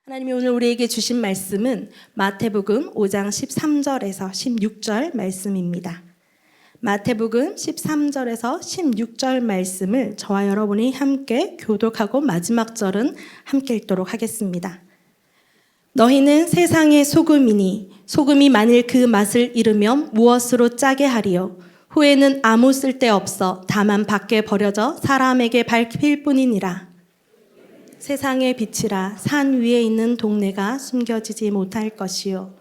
하나님이 오늘 우리에게 주신 말씀은 마태복음 5장 13절에서 16절 말씀입니다. 마태복음 13절에서 16절 말씀을 저와 여러분이 함께 교독하고 마지막 절은 함께 읽도록 하겠습니다. 너희는 세상의 소금이니 소금이 만일 그 맛을 잃으면 무엇으로 짜게 하리요? 후에는 아무 쓸데없어 다만 밖에 버려져 사람에게 밟힐 뿐이니라. 세상의 빛이라 산 위에 있는 동네가 숨겨지지 못할 것이요.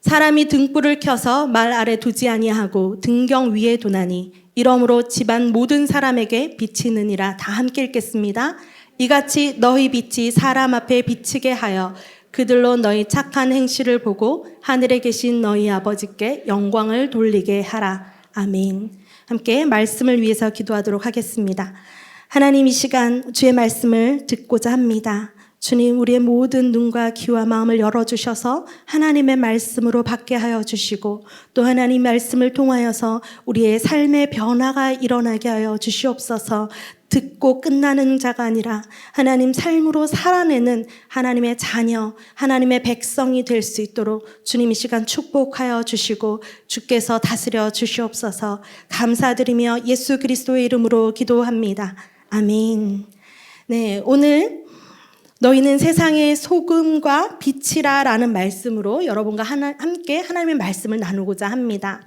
사람이 등불을 켜서 말 아래 두지 아니하고 등경 위에 두나니 이러므로 집안 모든 사람에게 비치느니라. 다 함께 읽겠습니다. 이같이 너희 빛이 사람 앞에 비치게 하여 그들로 너희 착한 행실을 보고 하늘에 계신 너희 아버지께 영광을 돌리게 하라. 아멘. 함께 말씀을 위해서 기도하도록 하겠습니다. 하나님, 이 시간 주의 말씀을 듣고자 합니다. 주님, 우리의 모든 눈과 귀와 마음을 열어주셔서 하나님의 말씀으로 받게 하여 주시고 또 하나님 말씀을 통하여서 우리의 삶의 변화가 일어나게 하여 주시옵소서. 듣고 끝나는 자가 아니라 하나님 삶으로 살아내는 하나님의 자녀, 하나님의 백성이 될 수 있도록 주님 이 시간 축복하여 주시고 주께서 다스려 주시옵소서. 감사드리며 예수 그리스도의 이름으로 기도합니다. 아멘. 네, 오늘 너희는 세상의 소금과 빛이라 라는 말씀으로 여러분과 함께 하나님의 말씀을 나누고자 합니다.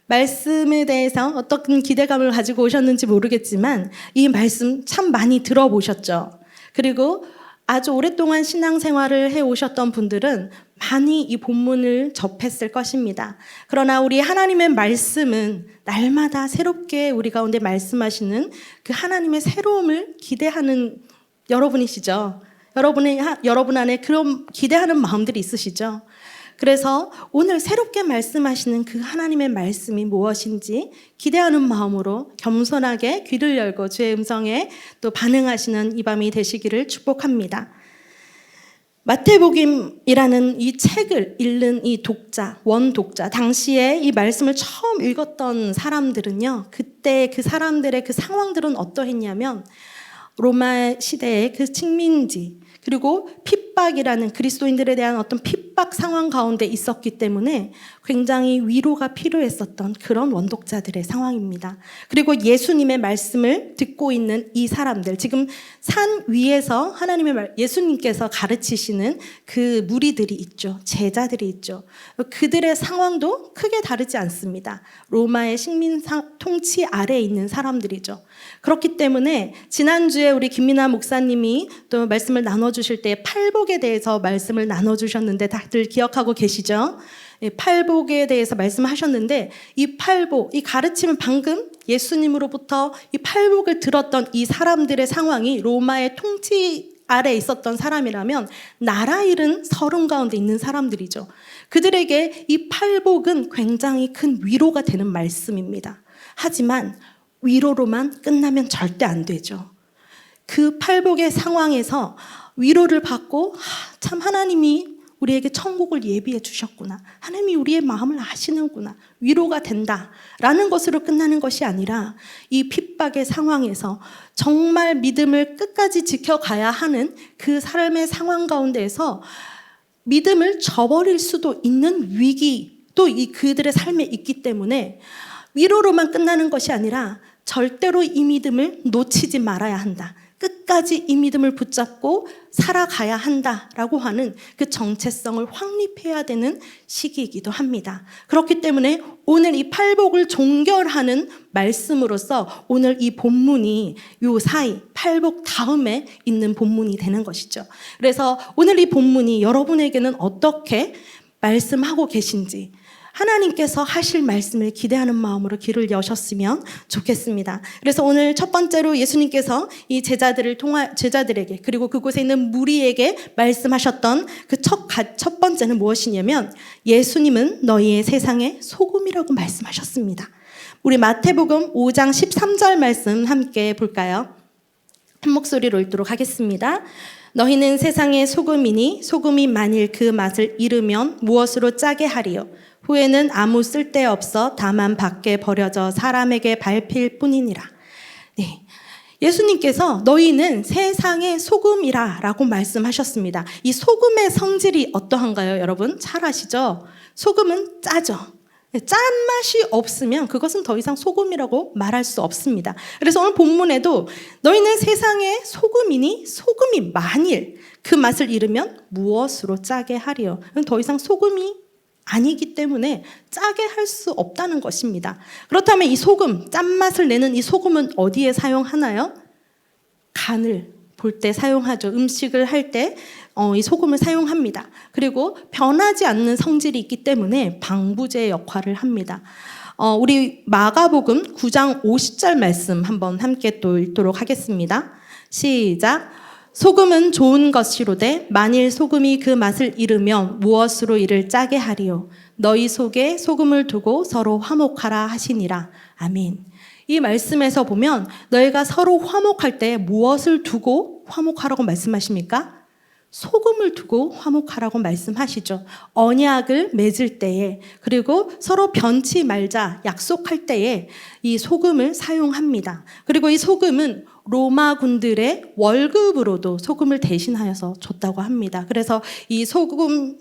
말씀에 대해서 어떤 기대감을 가지고 오셨는지 모르겠지만 이 말씀 참 많이 들어보셨죠. 그리고 아주 오랫동안 신앙생활을 해오셨던 분들은 많이 이 본문을 접했을 것입니다. 그러나 우리 하나님의 말씀은 날마다 새롭게 우리 가운데 말씀하시는 그 하나님의 새로움을 기대하는 여러분이시죠. 여러분 안에 그런 기대하는 마음들이 있으시죠. 그래서 오늘 새롭게 말씀하시는 그 하나님의 말씀이 무엇인지 기대하는 마음으로 겸손하게 귀를 열고 주의 음성에 또 반응하시는 이 밤이 되시기를 축복합니다. 마태복음이라는 이 책을 읽는 이 독자, 원독자, 당시에 이 말씀을 처음 읽었던 사람들은요, 그때 그 사람들의 그 상황들은 어떠했냐면 로마 시대의 그 식민지, 그리고 핍박이라는 그리스도인들에 대한 어떤 핍박 상황 가운데 있었기 때문에 굉장히 위로가 필요했었던 그런 원독자들의 상황입니다. 그리고 예수님의 말씀을 듣고 있는 이 사람들, 지금 산 위에서 하나님의 예수님께서 가르치시는 그 무리들이 있죠. 제자들이 있죠. 그들의 상황도 크게 다르지 않습니다. 로마의 식민 통치 아래에 있는 사람들이죠. 그렇기 때문에 지난주에 우리 김민아 목사님이 또 말씀을 나눠주실 때 팔복에 대해서 말씀을 나눠주셨는데 다들 기억하고 계시죠? 팔복에 대해서 말씀하셨는데 이 팔복, 이 가르침은 방금 예수님으로부터 이 팔복을 들었던 이 사람들의 상황이 로마의 통치 아래에 있었던 사람이라면 나라 잃은 서름 가운데 있는 사람들이죠. 그들에게 이 팔복은 굉장히 큰 위로가 되는 말씀입니다. 하지만 위로로만 끝나면 절대 안 되죠. 그 팔복의 상황에서 위로를 받고 참 하나님이 우리에게 천국을 예비해 주셨구나. 하나님이 우리의 마음을 아시는구나. 위로가 된다라는 것으로 끝나는 것이 아니라 이 핍박의 상황에서 정말 믿음을 끝까지 지켜가야 하는 그 삶의 상황 가운데에서 믿음을 저버릴 수도 있는 위기 또 이 그들의 삶에 있기 때문에 위로로만 끝나는 것이 아니라 절대로 이 믿음을 놓치지 말아야 한다. 끝까지 이 믿음을 붙잡고 살아가야 한다라고 하는 그 정체성을 확립해야 되는 시기이기도 합니다. 그렇기 때문에 오늘 이 팔복을 종결하는 말씀으로서 오늘 이 본문이 요 사이 팔복 다음에 있는 본문이 되는 것이죠. 그래서 오늘 이 본문이 여러분에게는 어떻게 말씀하고 계신지 하나님께서 하실 말씀을 기대하는 마음으로 귀를 여셨으면 좋겠습니다. 그래서 오늘 첫 번째로 예수님께서 이 제자들에게 그리고 그곳에 있는 무리에게 말씀하셨던 그 첫 번째는 무엇이냐면 예수님은 너희의 세상의 소금이라고 말씀하셨습니다. 우리 마태복음 5장 13절 말씀 함께 볼까요? 한 목소리로 읽도록 하겠습니다. 너희는 세상의 소금이니 소금이 만일 그 맛을 잃으면 무엇으로 짜게 하리요? 후에는 아무 쓸데없어 다만 밖에 버려져 사람에게 밟힐 뿐이니라. 네, 예수님께서 너희는 세상의 소금이라 라고 말씀하셨습니다. 이 소금의 성질이 어떠한가요, 여러분? 잘 아시죠? 소금은 짜죠. 짠맛이 없으면 그것은 더 이상 소금이라고 말할 수 없습니다. 그래서 오늘 본문에도 너희는 세상의 소금이니 소금이 만일 그 맛을 잃으면 무엇으로 짜게 하리요? 더 이상 소금이 아니기 때문에 짜게 할 수 없다는 것입니다. 그렇다면 이 소금, 짠맛을 내는 이 소금은 어디에 사용하나요? 간을 볼 때 사용하죠. 음식을 할 때 이 소금을 사용합니다. 그리고 변하지 않는 성질이 있기 때문에 방부제 역할을 합니다. 우리 마가복음 9장 50절 말씀 한번 함께 또 읽도록 하겠습니다. 시작. 소금은 좋은 것이로되 만일 소금이 그 맛을 잃으면 무엇으로 이를 짜게 하리요? 너희 속에 소금을 두고 서로 화목하라 하시니라. 아멘. 이 말씀에서 보면 너희가 서로 화목할 때 무엇을 두고 화목하라고 말씀하십니까? 소금을 두고 화목하라고 말씀하시죠. 언약을 맺을 때에, 그리고 서로 변치 말자 약속할 때에 이 소금을 사용합니다. 그리고 이 소금은 로마 군들의 월급으로도 소금을 대신하여서 줬다고 합니다. 그래서 이 소금,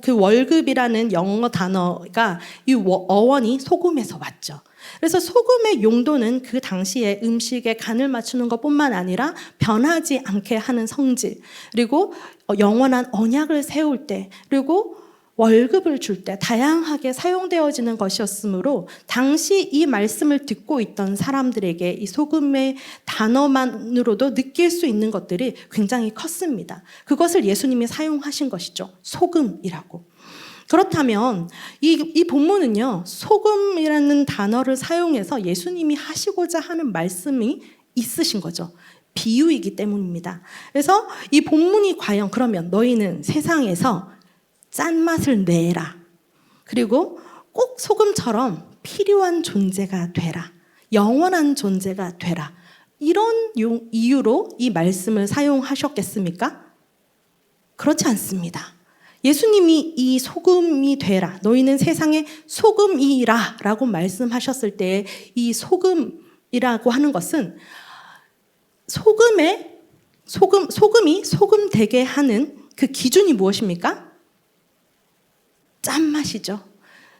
그 월급이라는 영어 단어가 이 어원이 소금에서 왔죠. 그래서 소금의 용도는 그 당시에 음식에 간을 맞추는 것뿐만 아니라 변하지 않게 하는 성질, 그리고 영원한 언약을 세울 때, 그리고 월급을 줄 때 다양하게 사용되어지는 것이었으므로 당시 이 말씀을 듣고 있던 사람들에게 이 소금의 단어만으로도 느낄 수 있는 것들이 굉장히 컸습니다. 그것을 예수님이 사용하신 것이죠. 소금이라고. 그렇다면 이 본문은요, 소금이라는 단어를 사용해서 예수님이 하시고자 하는 말씀이 있으신 거죠. 비유이기 때문입니다. 그래서 이 본문이 과연 그러면 너희는 세상에서 짠맛을 내라. 그리고 꼭 소금처럼 필요한 존재가 되라. 영원한 존재가 되라. 이런 이유로 이 말씀을 사용하셨겠습니까? 그렇지 않습니다. 예수님이 이 소금이 되라, 너희는 세상의 소금이라 라고 말씀하셨을 때 이 소금이라고 하는 것은 소금이 소금 되게 하는 그 기준이 무엇입니까? 짠맛이죠.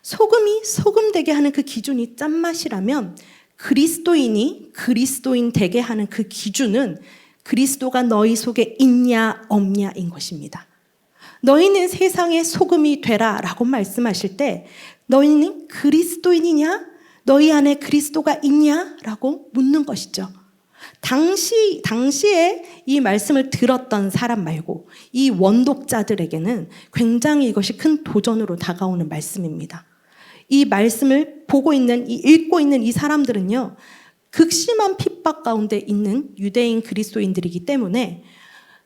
소금이 소금 되게 하는 그 기준이 짠맛이라면 그리스도인이 그리스도인 되게 하는 그 기준은 그리스도가 너희 속에 있냐 없냐인 것입니다. 너희는 세상의 소금이 되라 라고 말씀하실 때 너희는 그리스도인이냐? 너희 안에 그리스도가 있냐? 라고 묻는 것이죠. 당시에 이 말씀을 들었던 사람 말고 이 원독자들에게는 굉장히 이것이 큰 도전으로 다가오는 말씀입니다. 이 말씀을 읽고 있는 이 사람들은요, 극심한 핍박 가운데 있는 유대인 그리스도인들이기 때문에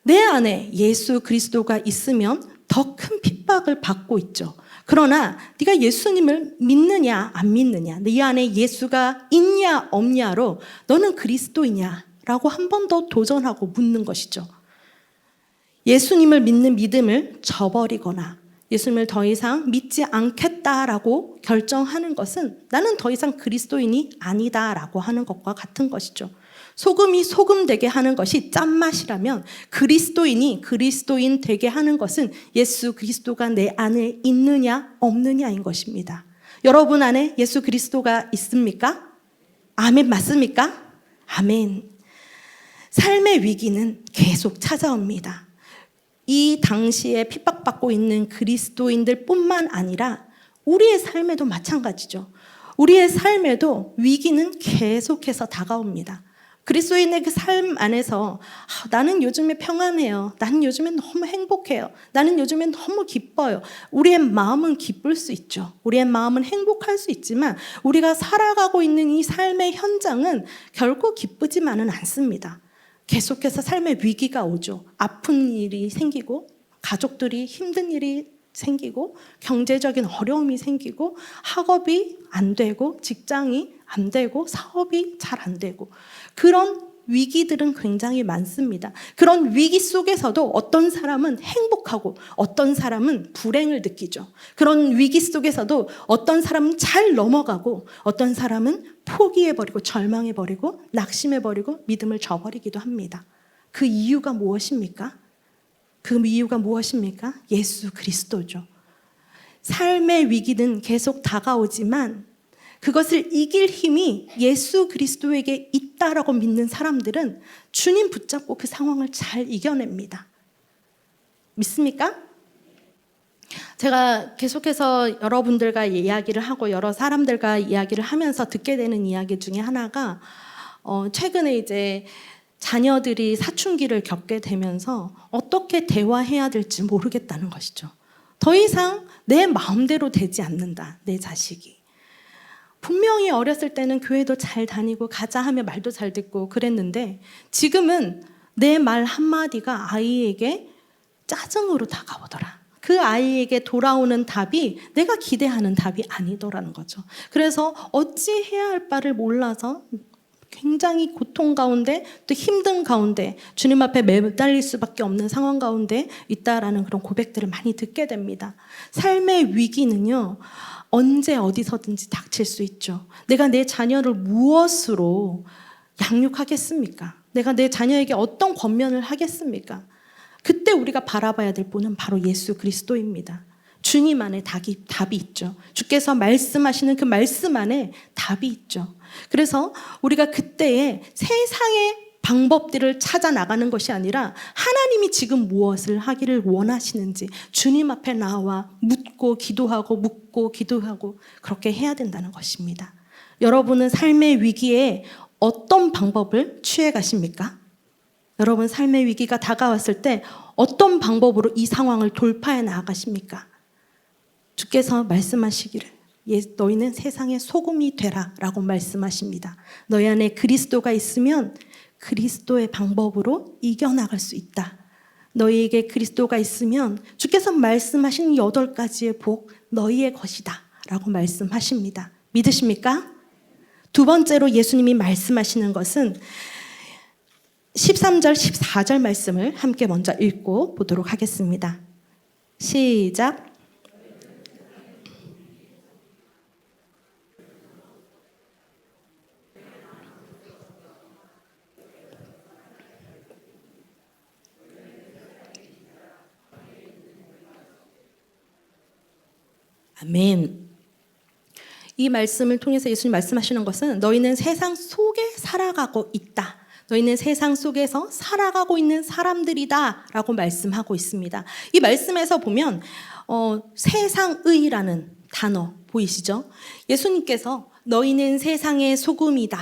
내 안에 예수 그리스도가 있으면 더 큰 핍박을 받고 있죠. 그러나 네가 예수님을 믿느냐 안 믿느냐, 네 안에 예수가 있냐 없냐로 너는 그리스도이냐라고 한 번 더 도전하고 묻는 것이죠. 예수님을 믿는 믿음을 저버리거나 예수님을 더 이상 믿지 않겠다라고 결정하는 것은 나는 더 이상 그리스도인이 아니다라고 하는 것과 같은 것이죠. 소금이 소금 되게 하는 것이 짠맛이라면 그리스도인이 그리스도인 되게 하는 것은 예수 그리스도가 내 안에 있느냐 없느냐인 것입니다. 여러분 안에 예수 그리스도가 있습니까? 아멘, 맞습니까? 아멘. 삶의 위기는 계속 찾아옵니다. 이 당시에 핍박받고 있는 그리스도인들 뿐만 아니라 우리의 삶에도 마찬가지죠. 우리의 삶에도 위기는 계속해서 다가옵니다. 그리스도인의 그 삶 안에서 나는 요즘에 평안해요. 나는 요즘에 너무 행복해요. 나는 요즘에 너무 기뻐요. 우리의 마음은 기쁠 수 있죠. 우리의 마음은 행복할 수 있지만 우리가 살아가고 있는 이 삶의 현장은 결코 기쁘지만은 않습니다. 계속해서 삶의 위기가 오죠. 아픈 일이 생기고 가족들이 힘든 일이 생기고 경제적인 어려움이 생기고 학업이 안 되고 직장이 안 되고 사업이 잘 안 되고 그런 위기들은 굉장히 많습니다. 그런 위기 속에서도 어떤 사람은 행복하고 어떤 사람은 불행을 느끼죠. 그런 위기 속에서도 어떤 사람은 잘 넘어가고 어떤 사람은 포기해버리고 절망해버리고 낙심해버리고 믿음을 저버리기도 합니다. 그 이유가 무엇입니까? 그 이유가 무엇입니까? 예수 그리스도죠. 삶의 위기는 계속 다가오지만 그것을 이길 힘이 예수 그리스도에게 있다라고 믿는 사람들은 주님 붙잡고 그 상황을 잘 이겨냅니다. 믿습니까? 제가 계속해서 여러분들과 이야기를 하고 여러 사람들과 이야기를 하면서 듣게 되는 이야기 중에 하나가 최근에 이제 자녀들이 사춘기를 겪게 되면서 어떻게 대화해야 될지 모르겠다는 것이죠. 더 이상 내 마음대로 되지 않는다, 내 자식이. 분명히 어렸을 때는 교회도 잘 다니고 가자 하면 말도 잘 듣고 그랬는데 지금은 내 말 한마디가 아이에게 짜증으로 다가오더라. 그 아이에게 돌아오는 답이 내가 기대하는 답이 아니더라는 거죠. 그래서 어찌해야 할 바를 몰라서 굉장히 고통 가운데 또 힘든 가운데 주님 앞에 매달릴 수밖에 없는 상황 가운데 있다라는 그런 고백들을 많이 듣게 됩니다. 삶의 위기는요, 언제 어디서든지 닥칠 수 있죠. 내가 내 자녀를 무엇으로 양육하겠습니까? 내가 내 자녀에게 어떤 권면을 하겠습니까? 그때 우리가 바라봐야 될 분은 바로 예수 그리스도입니다. 주님 안에 답이 있죠. 주께서 말씀하시는 그 말씀 안에 답이 있죠. 그래서 우리가 그때에 세상의 방법들을 찾아 나가는 것이 아니라 하나님이 지금 무엇을 하기를 원하시는지 주님 앞에 나와 묻고 기도하고 그렇게 해야 된다는 것입니다. 여러분은 삶의 위기에 어떤 방법을 취해 가십니까? 여러분 삶의 위기가 다가왔을 때 어떤 방법으로 이 상황을 돌파해 나가십니까? 주께서 말씀하시기를 너희는 세상의 소금이 되라 라고 말씀하십니다. 너희 안에 그리스도가 있으면 그리스도의 방법으로 이겨나갈 수 있다. 너희에게 그리스도가 있으면 주께서 말씀하신 8가지의 복 너희의 것이다 라고 말씀하십니다. 믿으십니까? 두 번째로 예수님이 말씀하시는 것은 13절, 14절 말씀을 함께 먼저 읽고 보도록 하겠습니다. 시작. 아멘. 이 말씀을 통해서 예수님 말씀하시는 것은 너희는 세상 속에 살아가고 있다. 너희는 세상 속에서 살아가고 있는 사람들이다 라고 말씀하고 있습니다. 이 말씀에서 보면 세상의라는 단어 보이시죠? 예수님께서 너희는 세상의 소금이다.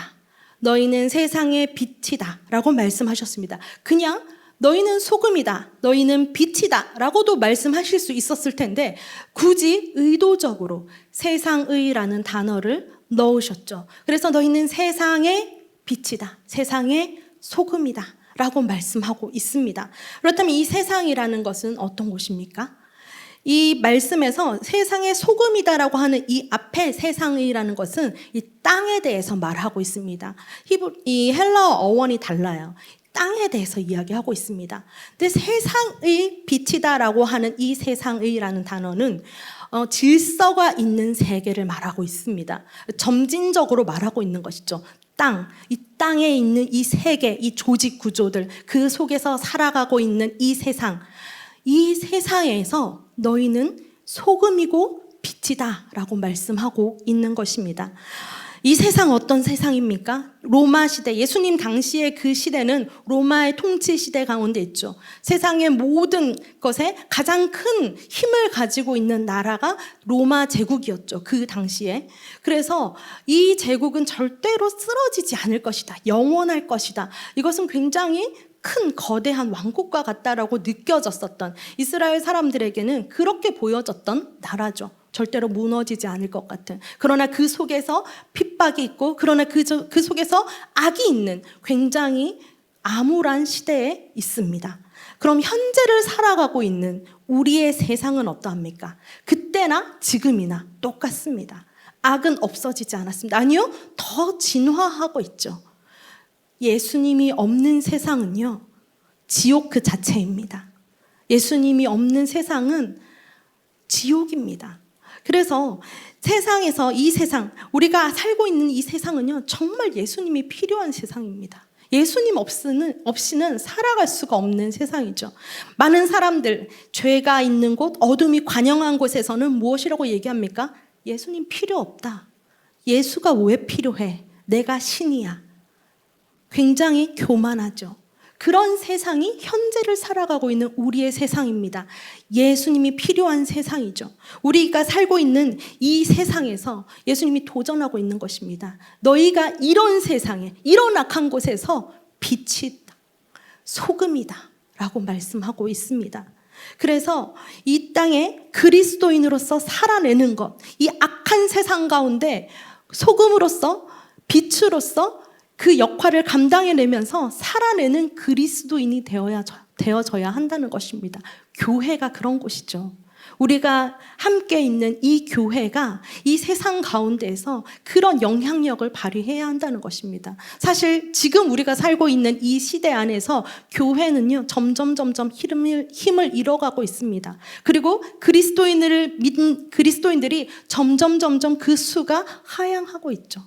너희는 세상의 빛이다 라고 말씀하셨습니다. 그냥 너희는 소금이다, 너희는 빛이다 라고도 말씀하실 수 있었을 텐데 굳이 의도적으로 세상의라는 단어를 넣으셨죠. 그래서 너희는 세상의 빛이다, 세상의 소금이다 라고 말씀하고 있습니다. 그렇다면 이 세상이라는 것은 어떤 곳입니까? 이 말씀에서 세상의 소금이다라고 하는 이 앞에 세상이라는 것은 이 땅에 대해서 말하고 있습니다. 이 헬라어 어원이 달라요. 땅에 대해서 이야기하고 있습니다. 근데 세상의 빛이다라고 하는 이 세상의라는 단어는 질서가 있는 세계를 말하고 있습니다. 점진적으로 말하고 있는 것이죠. 이 땅에 있는 이 세계, 이 조직 구조들, 그 속에서 살아가고 있는 이 세상에서 너희는 소금이고 빛이다 라고 말씀하고 있는 것입니다. 이 세상 어떤 세상입니까? 로마 시대, 예수님 당시의 그 시대는 로마의 통치 시대 가운데 있죠. 세상의 모든 것에 가장 큰 힘을 가지고 있는 나라가 로마 제국이었죠. 그 당시에. 그래서 이 제국은 절대로 쓰러지지 않을 것이다. 영원할 것이다. 이것은 굉장히 큰 거대한 왕국과 같다라고 느껴졌었던 이스라엘 사람들에게는 그렇게 보여졌던 나라죠. 절대로 무너지지 않을 것 같은. 그러나 그 속에서 핍박이 있고 그러나 그 속에서 악이 있는 굉장히 암울한 시대에 있습니다. 그럼 현재를 살아가고 있는 우리의 세상은 어떠합니까? 그때나 지금이나 똑같습니다. 악은 없어지지 않았습니다. 아니요, 더 진화하고 있죠. 예수님이 없는 세상은요, 지옥 그 자체입니다. 예수님이 없는 세상은 지옥입니다. 그래서 세상에서 이 세상, 우리가 살고 있는 이 세상은요, 정말 예수님이 필요한 세상입니다. 예수님 없이는 살아갈 수가 없는 세상이죠. 많은 사람들, 죄가 있는 곳, 어둠이 관영한 곳에서는 무엇이라고 얘기합니까? 예수님 필요 없다. 예수가 왜 필요해? 내가 신이야. 굉장히 교만하죠. 그런 세상이 현재를 살아가고 있는 우리의 세상입니다. 예수님이 필요한 세상이죠. 우리가 살고 있는 이 세상에서 예수님이 도전하고 있는 것입니다. 너희가 이런 세상에, 이런 악한 곳에서 빛이 있다, 소금이다 라고 말씀하고 있습니다. 그래서 이 땅에 그리스도인으로서 살아내는 것, 이 악한 세상 가운데 소금으로서, 빛으로서 그 역할을 감당해내면서 살아내는 그리스도인이 되어져야 한다는 것입니다. 교회가 그런 곳이죠. 우리가 함께 있는 이 교회가 이 세상 가운데에서 그런 영향력을 발휘해야 한다는 것입니다. 사실 지금 우리가 살고 있는 이 시대 안에서 교회는요, 점점 힘을 잃어가고 있습니다. 그리고 그리스도인들을 믿은 그리스도인들이 점점 그 수가 하향하고 있죠.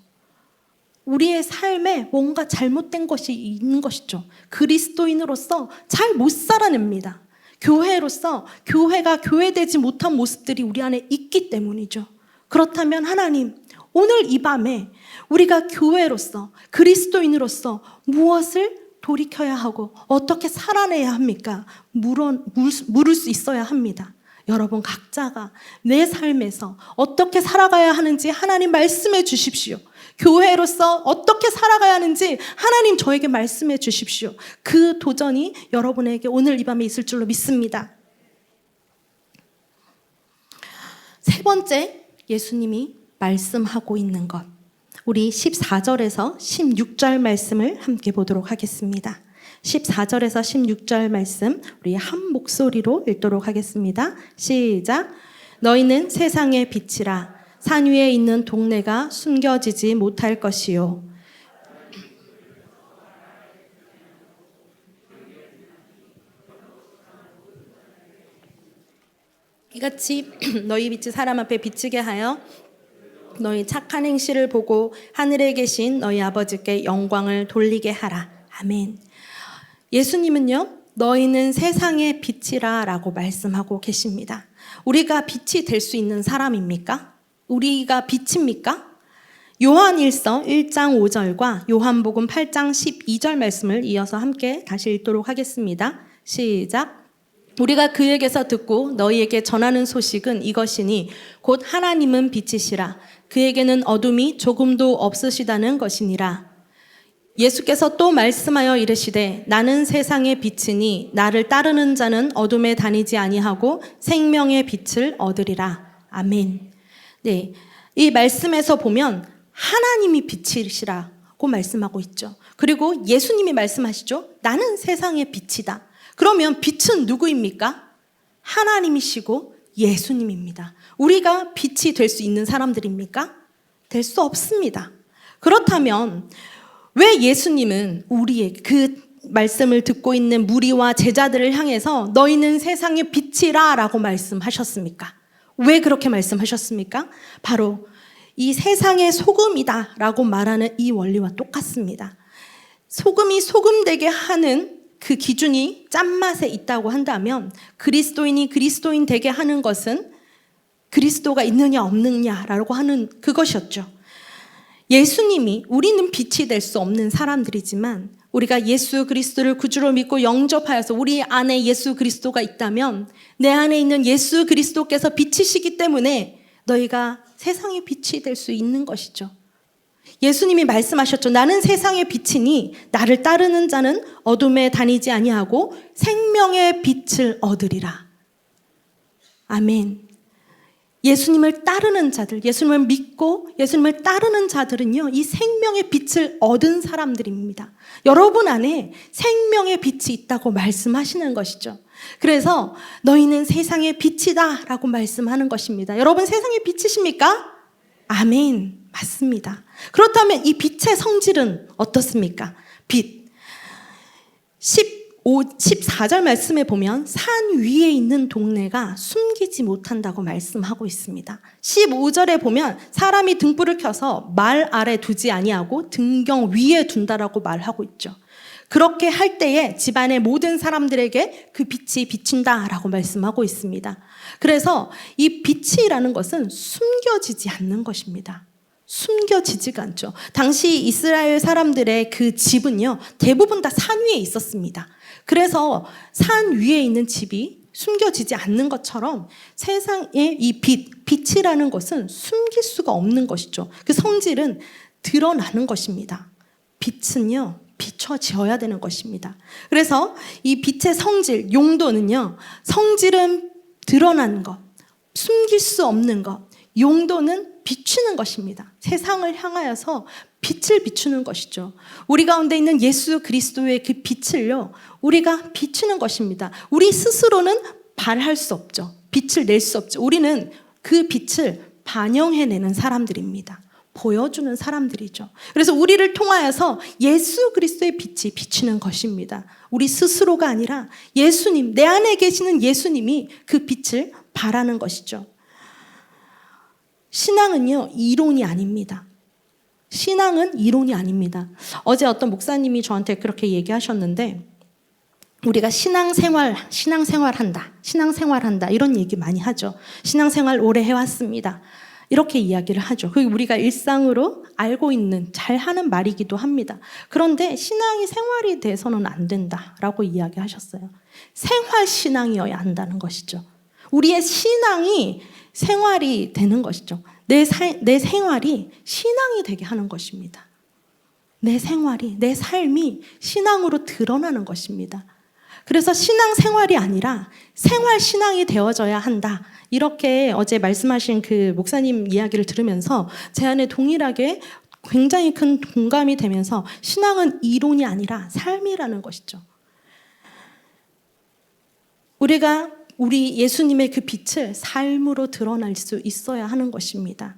우리의 삶에 뭔가 잘못된 것이 있는 것이죠. 그리스도인으로서 잘 못 살아냅니다. 교회로서 교회가 교회되지 못한 모습들이 우리 안에 있기 때문이죠. 그렇다면 하나님, 오늘 이 밤에 우리가 교회로서 그리스도인으로서 무엇을 돌이켜야 하고 어떻게 살아내야 합니까? 물을 수 있어야 합니다. 여러분 각자가 내 삶에서 어떻게 살아가야 하는지 하나님 말씀해 주십시오. 교회로서 어떻게 살아가야 하는지 하나님 저에게 말씀해 주십시오. 그 도전이 여러분에게 오늘 이 밤에 있을 줄로 믿습니다. 세 번째, 예수님이 말씀하고 있는 것. 우리 14절에서 16절 말씀을 함께 보도록 하겠습니다. 14절에서 16절 말씀 우리 한 목소리로 읽도록 하겠습니다. 시작. 너희는 세상의 빛이라. 산 위에 있는 동네가 숨겨지지 못할 것이요. 이같이 너희 빛이 사람 앞에 비치게 하여 너희 착한 행실을 보고 하늘에 계신 너희 아버지께 영광을 돌리게 하라. 아멘. 예수님은요, 너희는 세상의 빛이라 라고 말씀하고 계십니다. 우리가 빛이 될 수 있는 사람입니까? 우리가 빛입니까? 요한일서 1장 5절과 요한복음 8장 12절 말씀을 이어서 함께 다시 읽도록 하겠습니다. 시작. 우리가 그에게서 듣고 너희에게 전하는 소식은 이것이니 곧 하나님은 빛이시라. 그에게는 어둠이 조금도 없으시다는 것이니라. 예수께서 또 말씀하여 이르시되 나는 세상의 빛이니 나를 따르는 자는 어둠에 다니지 아니하고 생명의 빛을 얻으리라. 아멘. 네, 이 말씀에서 보면 하나님이 빛이시라고 말씀하고 있죠. 그리고 예수님이 말씀하시죠. 나는 세상의 빛이다. 그러면 빛은 누구입니까? 하나님이시고 예수님입니다. 우리가 빛이 될 수 있는 사람들입니까? 될 수 없습니다. 그렇다면 왜 예수님은 우리의 그 말씀을 듣고 있는 무리와 제자들을 향해서 너희는 세상의 빛이라 라고 말씀하셨습니까? 왜 그렇게 말씀하셨습니까? 바로 이 세상의 소금이다 라고 말하는 이 원리와 똑같습니다. 소금이 소금되게 하는 그 기준이 짠맛에 있다고 한다면 그리스도인이 그리스도인 되게 하는 것은 그리스도가 있느냐 없느냐라고 하는 그것이었죠. 예수님이 우리는 빛이 될 수 없는 사람들이지만 우리가 예수 그리스도를 구주로 믿고 영접하여서 우리 안에 예수 그리스도가 있다면 내 안에 있는 예수 그리스도께서 빛이시기 때문에 너희가 세상의 빛이 될 수 있는 것이죠. 예수님이 말씀하셨죠. 나는 세상의 빛이니 나를 따르는 자는 어둠에 다니지 아니하고 생명의 빛을 얻으리라. 아멘. 예수님을 따르는 자들, 예수님을 믿고 예수님을 따르는 자들은요, 이 생명의 빛을 얻은 사람들입니다. 여러분 안에 생명의 빛이 있다고 말씀하시는 것이죠. 그래서 너희는 세상의 빛이다 라고 말씀하는 것입니다. 여러분 세상의 빛이십니까? 아멘. 맞습니다. 그렇다면 이 빛의 성질은 어떻습니까? 빛. 14절 말씀에 보면 산 위에 있는 동네가 숨기지 못한다고 말씀하고 있습니다. 15절에 보면 사람이 등불을 켜서 말 아래 두지 아니하고 등경 위에 둔다라고 말하고 있죠. 그렇게 할 때에 집안의 모든 사람들에게 그 빛이 비친다라고 말씀하고 있습니다. 그래서 이 빛이라는 것은 숨겨지지 않는 것입니다. 숨겨지지가 않죠. 당시 이스라엘 사람들의 그 집은요, 대부분 다 산 위에 있었습니다. 그래서 산 위에 있는 집이 숨겨지지 않는 것처럼 세상의 이 빛이라는 것은 숨길 수가 없는 것이죠. 그 성질은 드러나는 것입니다. 빛은요, 비춰져야 되는 것입니다. 그래서 이 빛의 성질, 용도는요, 성질은 드러나는 것, 숨길 수 없는 것, 용도는 비추는 것입니다. 세상을 향하여서 빛을 비추는 것이죠. 우리 가운데 있는 예수 그리스도의 그 빛을요, 우리가 비추는 것입니다. 우리 스스로는 발할 수 없죠. 빛을 낼 수 없죠. 우리는 그 빛을 반영해내는 사람들입니다. 보여주는 사람들이죠. 그래서 우리를 통하여서 예수 그리스도의 빛이 비추는 것입니다. 우리 스스로가 아니라 예수님, 내 안에 계시는 예수님이 그 빛을 발하는 것이죠. 신앙은요, 이론이 아닙니다. 신앙은 이론이 아닙니다. 어제 어떤 목사님이 저한테 그렇게 얘기하셨는데, 우리가 신앙생활한다 이런 얘기 많이 하죠. 신앙생활 오래 해왔습니다. 이렇게 이야기를 하죠. 그게 우리가 일상으로 알고 있는, 잘하는 말이기도 합니다. 그런데 신앙이 생활이 돼서는 안 된다라고 이야기하셨어요. 생활신앙이어야 한다는 것이죠. 우리의 신앙이 생활이 되는 것이죠. 내 생활이 신앙이 되게 하는 것입니다. 내 생활이, 내 삶이 신앙으로 드러나는 것입니다. 그래서 신앙생활이 아니라 생활신앙이 되어져야 한다. 이렇게 어제 말씀하신 그 목사님 이야기를 들으면서 제 안에 동일하게 굉장히 큰 공감이 되면서 신앙은 이론이 아니라 삶이라는 것이죠. 우리가 우리 예수님의 그 빛을 삶으로 드러날 수 있어야 하는 것입니다.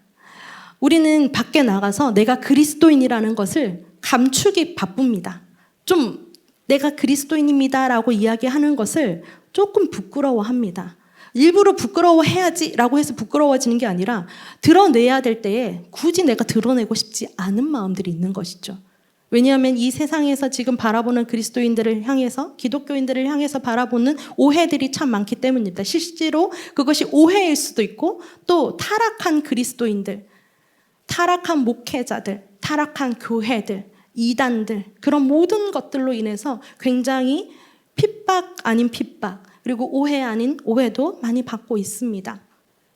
우리는 밖에 나가서 내가 그리스도인이라는 것을 감추기 바쁩니다. 좀 내가 그리스도인입니다라고 이야기하는 것을 조금 부끄러워합니다. 일부러 부끄러워해야지라고 해서 부끄러워지는 게 아니라 드러내야 될 때에 굳이 내가 드러내고 싶지 않은 마음들이 있는 것이죠. 왜냐하면 이 세상에서 지금 바라보는 그리스도인들을 향해서, 기독교인들을 향해서 바라보는 오해들이 참 많기 때문입니다. 실제로 그것이 오해일 수도 있고, 또 타락한 그리스도인들, 타락한 목회자들, 타락한 교회들, 이단들, 그런 모든 것들로 인해서 굉장히 핍박 아닌 핍박, 그리고 오해 아닌 오해도 많이 받고 있습니다.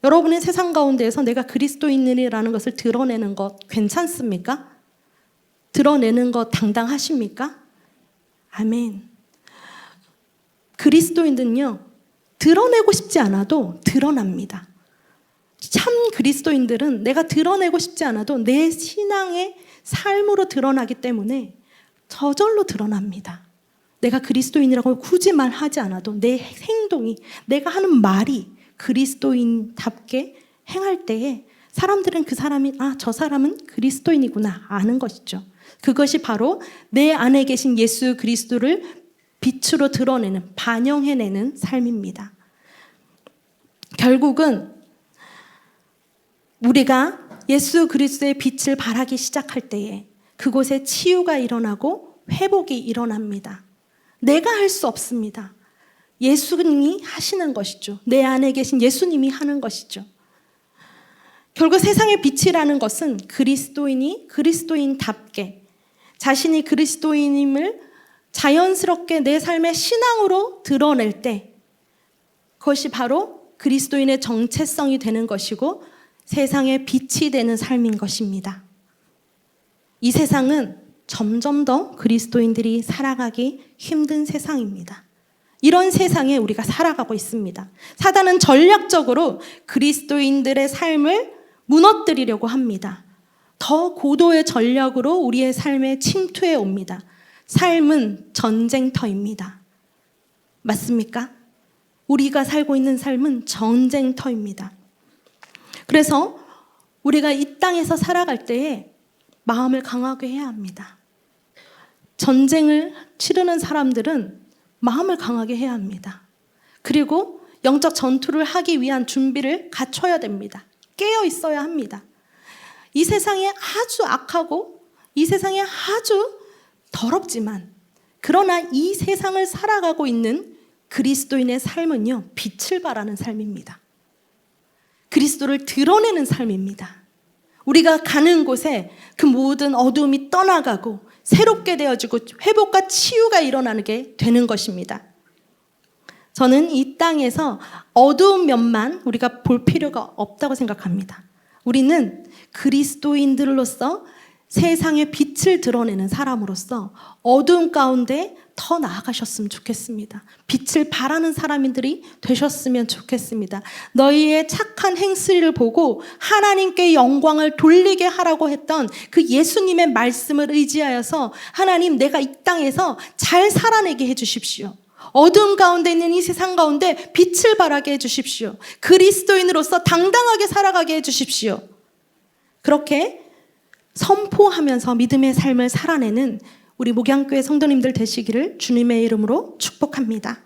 여러분의 세상 가운데에서 내가 그리스도인이라는 것을 드러내는 것 괜찮습니까? 드러내는 것 당당하십니까? 아멘. 그리스도인들은요, 드러내고 싶지 않아도 드러납니다. 참 그리스도인들은 내가 드러내고 싶지 않아도 내 신앙의 삶으로 드러나기 때문에 저절로 드러납니다. 내가 그리스도인이라고 굳이 말하지 않아도 내 행동이, 내가 하는 말이 그리스도인답게 행할 때에 사람들은 그 사람이, 저 사람은 그리스도인이구나 아는 것이죠. 그것이 바로 내 안에 계신 예수 그리스도를 빛으로 드러내는, 반영해내는 삶입니다. 결국은 우리가 예수 그리스도의 빛을 발하기 시작할 때에 그곳에 치유가 일어나고 회복이 일어납니다. 내가 할 수 없습니다. 예수님이 하시는 것이죠. 내 안에 계신 예수님이 하는 것이죠. 결국 세상의 빛이라는 것은 그리스도인이 그리스도인답게 자신이 그리스도인임을 자연스럽게 내 삶의 신앙으로 드러낼 때 그것이 바로 그리스도인의 정체성이 되는 것이고 세상의 빛이 되는 삶인 것입니다. 이 세상은 점점 더 그리스도인들이 살아가기 힘든 세상입니다. 이런 세상에 우리가 살아가고 있습니다. 사단은 전략적으로 그리스도인들의 삶을 무너뜨리려고 합니다. 더 고도의 전략으로 우리의 삶에 침투해 옵니다. 삶은 전쟁터입니다. 맞습니까? 우리가 살고 있는 삶은 전쟁터입니다. 그래서 우리가 이 땅에서 살아갈 때에 마음을 강하게 해야 합니다. 전쟁을 치르는 사람들은 마음을 강하게 해야 합니다. 그리고 영적 전투를 하기 위한 준비를 갖춰야 됩니다. 깨어 있어야 합니다. 이 세상에 아주 악하고 이 세상에 아주 더럽지만 그러나 이 세상을 살아가고 있는 그리스도인의 삶은요, 빛을 발하는 삶입니다. 그리스도를 드러내는 삶입니다. 우리가 가는 곳에 그 모든 어두움이 떠나가고 새롭게 되어지고 회복과 치유가 일어나게 되는 것입니다. 저는 이 땅에서 어두운 면만 우리가 볼 필요가 없다고 생각합니다. 우리는 그리스도인들로서 세상의 빛을 드러내는 사람으로서 어두운 가운데 더 나아가셨으면 좋겠습니다. 빛을 발하는 사람들이 되셨으면 좋겠습니다. 너희의 착한 행실을 보고 하나님께 영광을 돌리게 하라고 했던 그 예수님의 말씀을 의지하여서 하나님, 내가 이 땅에서 잘 살아내게 해주십시오. 어두운 가운데 있는 이 세상 가운데 빛을 발하게 해주십시오. 그리스도인으로서 당당하게 살아가게 해주십시오. 그렇게 선포하면서 믿음의 삶을 살아내는 우리 목양교회 성도님들 되시기를 주님의 이름으로 축복합니다.